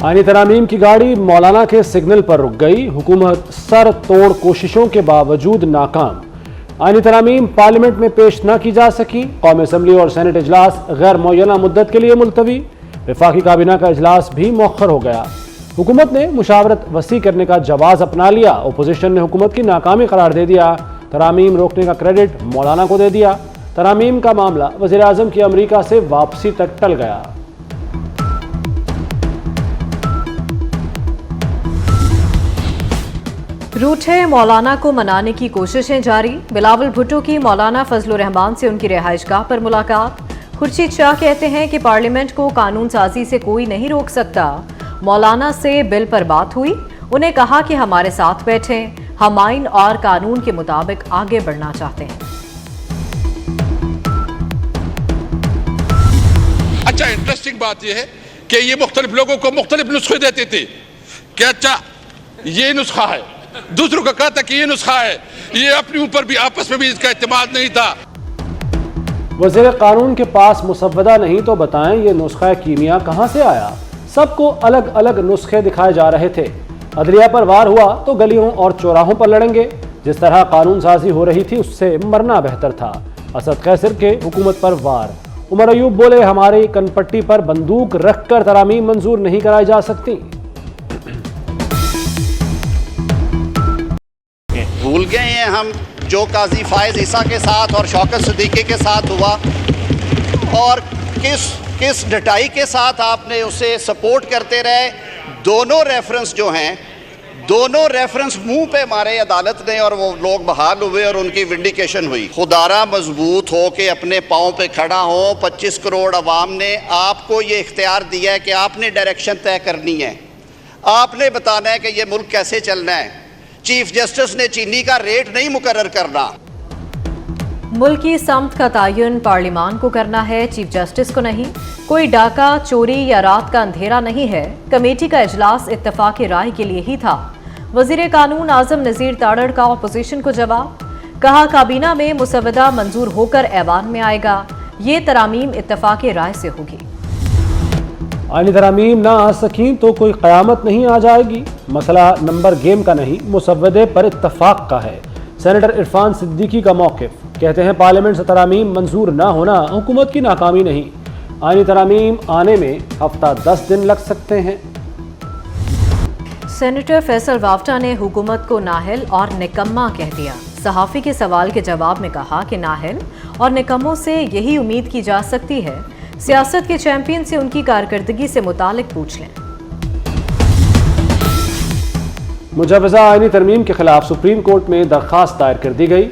आईनी तरामीम की गाड़ी मौलाना के सिग्नल पर रुक गई। हुकूमत सर तोड़ कोशिशों के बावजूद नाकाम। आईनी तरामीम पार्लियामेंट में पेश न की जा सकी। कौमी असम्बली और सेनेट इजलास गैर मुअय्यना मुद्दत के लिए मुलतवी। वफाकी काबीना का इजलास भी मौखर हो गया। हुकूमत ने मुशावरत वसी करने का जवाज़ अपना लिया। अपोजिशन ने हुकूमत की नाकामी करार दे दिया। तरामीम रोकने का क्रेडिट मौलाना को दे दिया। तरामीम का मामला वज़ीर आज़म की अमरीका से वापसी तक टल गया। रूठे मौलाना को मनाने की कोशिशें जारी। बिलावल भुट्टो की मौलाना फजलुर रहमान से उनकी रिहाइशगाह पर मुलाकात। खुर्शीद शाह कहते हैं कि पार्लियामेंट को कानून साजी से कोई नहीं रोक सकता। मौलाना से बिल पर बात हुई। उन्हें कहा कि हमारे साथ बैठें, हम आइन और कानून के मुताबिक आगे बढ़ना चाहते हैं। अच्छा, इंटरेस्टिंग बात यह है कि ये मुख्तलिफ लोगों को मुख्तलिफ नुस्खे देते थे कि अच्छा ये नुस्खा है, दूसरों का कहता कि ये नुस्खा है। ये अपने ऊपर भी आपस में भी इसका इत्तेमाद नहीं था। वज़ीर कानून के पास मुसव्वदा नहीं तो बताएं ये नुस्खा कीमिया कहां से आया। सबको अलग अलग नुस्खे दिखाए जा रहे थे। अदलिया पर वार हुआ तो गलियों और चौराहों पर लड़ेंगे। जिस तरह कानून साजी हो रही थी उससे मरना बेहतर था। असद कैसर के हुकूमत पर वार। उमर अयूब बोले हमारी कनपट्टी पर बंदूक रखकर तरामीम मंजूर नहीं कराई जा सकती। भूल गए हैं हम जो काजी फायज ईसा के साथ और शौकत सिद्दीकी के साथ हुआ और किस डटाई के साथ आपने उसे सपोर्ट करते रहे। दोनों रेफरेंस जो हैं, दोनों रेफरेंस मुंह पे मारे अदालत ने और वो लोग बहाल हुए और उनकी विंडिकेशन हुई। खुदारा मजबूत हो के अपने पाँव पे खड़ा हो। 25 करोड़ अवाम ने आपको ये इख्तियार दिया है कि आपने डायरेक्शन तय करनी है, आपने बताना है कि ये मुल्क कैसे चलना है। चीफ जस्टिस ने चीनी का रेट नहीं मुकर्रर करना। मुल्क की समत का तयन पार्लिमान को करना है, चीफ जस्टिस को नहीं। कोई डाका, चोरी या रात का अंधेरा नहीं है। कमेटी का इजलास इत्तफाक राय के लिए ही था। वजीर कानून आजम नजीर ताड़ड़ का अपोजिशन को जवाब। कहा काबीना में मुसवदा मंजूर होकर ऐवान में आएगा। ये तरामीम इत्तफाक राय से होगी। आईनी तरामीम ना आ सकी तो कोई क़यामत नहीं आ जाएगी। मसला नंबर गेम का नहीं, मुसव्वदे पर इत्तफाक का है। सेनेटर इरफान सिद्दीकी का मौक़िफ़। कहते हैं पार्लियामेंट से तरामीम मंजूर ना होना हुकूमत की नाकामी नहीं। आईनी तरामीम आने में हफ्ता 10 दिन लग सकते हैं। सेनेटर फैसल वाफ्टा ने हुकूमत को नाहल और निकम्मा कह दिया। सहाफ़ी के सवाल के जवाब में कहा कि नाहल और निकम्मों से यही उम्मीद की जा सकती है। सियासत के चैंपियन से उनकी कारकर्दगी से मुतालिक पूछ लें। मुजवज़ा आईनी तरमीम के खिलाफ सुप्रीम कोर्ट में दरख्वास्त दायर कर दी गई।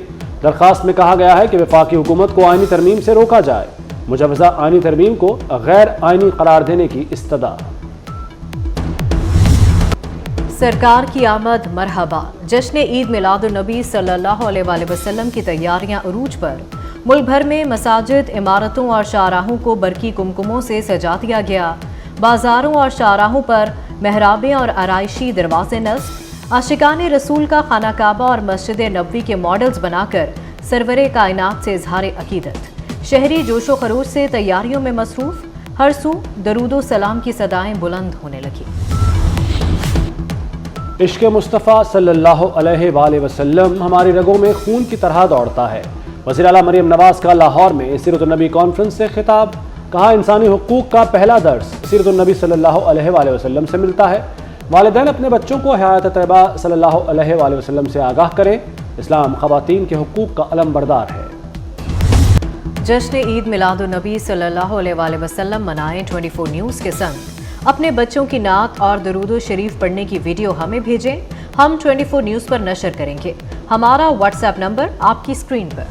दरख्वास्त में कहा गया है कि वफाकी हुकूमत को आईनी तरमीम से रोका जाए। मुजवज़ा आईनी तरमीम को गैर आईनी करार देने की इस्तदा। सरकार की आमद मरहबा। जश्न ईद मिलादुन्नबी सल्लल्लाहु अलैहि वसल्लम की तैयारियां उरूज पर। मुल्क भर में मसाजिद, इमारतों और शाहराहों को बरकी कुमकुमों से सजा दिया गया। बाजारों और शाहराहों पर महराबें और आराइशी दरवाजे नस्ब। आशिकान रसूल का खाना काबा और मस्जिद नबवी के मॉडल्स बनाकर सरवरे कायनात से इजहार अकीदत। शहरी जोशो खरोश से तैयारियों में मसरूफ। हर सू दरूदो सलाम की सदाएं बुलंद होने लगी। इश्क मुस्तफ़ा सल्लल्लाहु अलैहि वसल्लम हमारी रगों में खून की तरह दौड़ता है। वज़ीर आला मरियम नवाज़ का लाहौर में सीरतुन नबी कॉन्फ्रेंस से खिताब। कहा इंसानी हुकूक का पहला दर्स सीरतुन नबी सल्लल्लाहु अलैहि वसल्लम से मिलता है। वालिदैन अपने बच्चों को हयात तैयबा सल्लल्लाहु अलैहि वसल्लम से आगाह करें। इस्लाम ख़वातीन के हुकूक का अलमबरदार है। जश्न ईद मिलादुन्नबी सल्लल्लाहु अलैहि वसल्लम मनाएं 24 न्यूज़ के संग। अपने बच्चों की नात और दरूदो शरीफ पढ़ने की वीडियो हमें भेजें, हम 24 न्यूज़ पर नशर करेंगे। हमारा व्हाट्सएप नंबर आपकी स्क्रीन पर।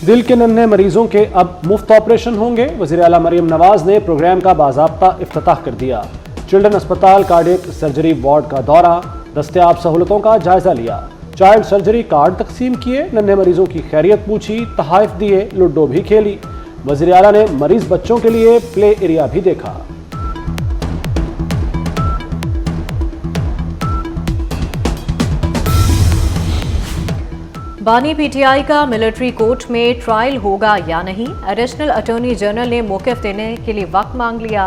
दिल के नन्हे मरीजों के अब मुफ्त ऑपरेशन होंगे। वज़ीर आला मरियम नवाज़ ने प्रोग्राम का बाज़ाब्ता इफ्तिताह कर दिया। चिल्ड्रन अस्पताल कार्डियक सर्जरी वार्ड का दौरा, दस्तयाब सहूलतों का जायजा लिया। चाइल्ड सर्जरी कार्ड तकसीम किए, नन्हे मरीजों की खैरियत पूछी, तहाइफ दिए, लूडो भी खेली। वज़ीर आला ने मरीज बच्चों के लिए प्ले एरिया भी देखा। बानी पीटीआई का मिलिट्री कोर्ट में ट्रायल होगा या नहीं, एडिशनल अटॉर्नी जनरल ने मौक़िफ़ देने के लिए वक्त मांग लिया।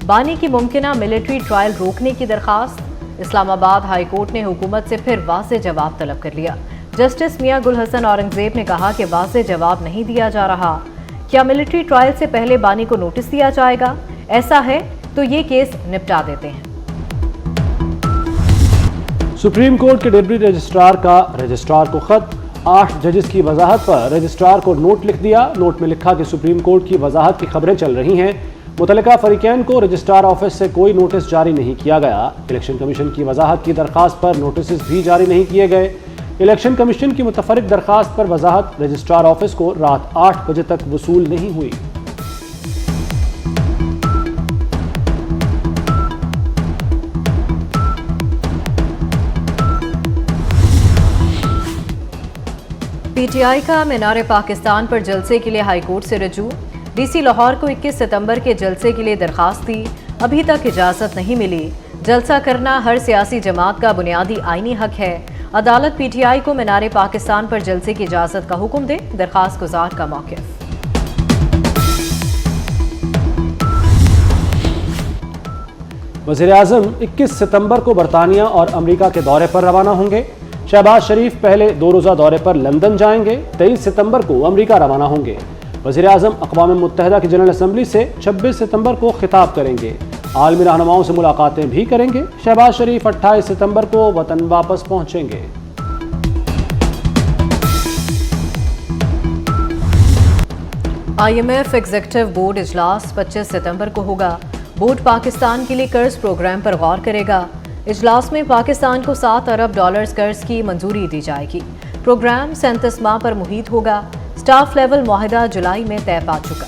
बानी की मुमकिना मिलिट्री ट्रायल रोकने की दरखास्त। इस्लामाबाद हाई कोर्ट ने हुकूमत से फिर वाज़ेह जवाब तलब कर लिया। जस्टिस मियां गुल हसन औरंगजेब ने कहा कि वाज़ेह जवाब नहीं दिया जा रहा। क्या मिलिट्री ट्रायल से पहले बानी को नोटिस दिया जाएगा? ऐसा है तो ये केस निपटा देते हैं। सुप्रीम कोर्ट के डिप्टी रजिस्ट्रार का रजिस्ट्रार को खत। 8 जजेस की वजाहत पर रजिस्ट्रार को नोट लिख दिया। नोट में लिखा कि सुप्रीम कोर्ट की वजाहत की खबरें चल रही हैं। मुतल्लिका फरीकैन को रजिस्ट्रार ऑफिस से कोई नोटिस जारी नहीं किया गया। इलेक्शन कमीशन की वजाहत की दरखास्त पर नोटिस भी जारी नहीं किए गए। इलेक्शन कमीशन की मुतफरिक दरखास्त पर वजाहत रजिस्ट्रार ऑफिस को रात 8 बजे तक वसूल नहीं हुई। पीटीआई का मीनार पाकिस्तान पर जलसे के लिए हाईकोर्ट से रजू। डीसी लाहौर को 21 सितंबर के जलसे के लिए दरखास्त दी, अभी तक इजाज़त नहीं मिली। जलसा करना हर सियासी जमात का बुनियादी आईनी हक है। अदालत पीटीआई को मीनार पाकिस्तान पर जलसे की इजाज़त का हुक्म दे, दरखास्त गुजार का मौक़िफ़। वज़ीर-ए-आज़म 21 सितंबर को बरतानिया और अमेरिका के दौरे पर रवाना होंगे। शहबाज शरीफ पहले 2 रोज़ा दौरे पर लंदन जाएंगे। 23 सितंबर को अमेरिका रवाना होंगे। वज़ीर-ए-आज़म अक़वाम मुत्तहिदा की जनरल असम्बली से 26 सितंबर को खिताब करेंगे। आलमी रहनुमाओं से मुलाकातें भी करेंगे। शहबाज शरीफ 28 सितंबर को वतन वापस पहुंचेंगे। IMF एग्जीक्यूटिव बोर्ड इजलास 25 सितंबर को होगा। बोर्ड पाकिस्तान के लिए कर्ज प्रोग्राम पर गौर करेगा। इजलास में पाकिस्तान को $7 अरब कर्ज की मंजूरी दी जाएगी। प्रोग्राम 37 माह पर मुहित होगा। स्टाफ लेवल मुआहदा जुलाई में तय पा चुका।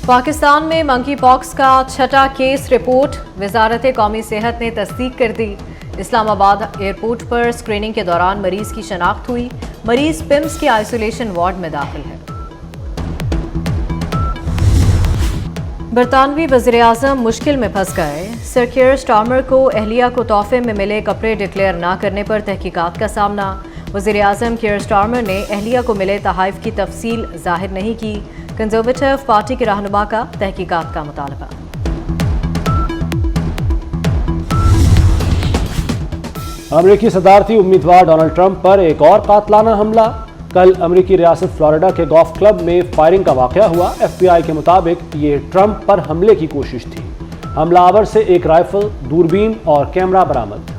पाकिस्तान में मंकी पॉक्स का 6ठा केस रिपोर्ट वजारत कौमी सेहत ने तस्दीक कर दी। इस्लामाबाद एयरपोर्ट पर स्क्रीनिंग के दौरान मरीज की शनाख्त हुई। मरीज पिम्स के आइसोलेशन वार्ड में दाखिल है। बरतानवी वज़ीर-ए-आज़म मुश्किल में फंस गए। सर कीर स्टार्मर को अहलिया को तोहफे में मिले कपड़े डिक्लेयर न करने पर तहकीकात का सामना। वज़ीर-ए-आज़म कीर स्टार्मर ने अहलिया को मिले तोहफ़े की तफसील जाहिर नहीं की। कंजर्वेटिव पार्टी के रहनुमा का तहकीकात का मुतालबा। अमेरिकी सदारती उम्मीदवार डोनाल्ड ट्रंप पर एक और कातलाना हमला। कल अमेरिकी रियासत फ्लोरिडा के गोल्फ क्लब में फायरिंग का वाकया हुआ। FBI के मुताबिक ये ट्रंप पर हमले की कोशिश थी। हमलावर से एक राइफल, दूरबीन और कैमरा बरामद।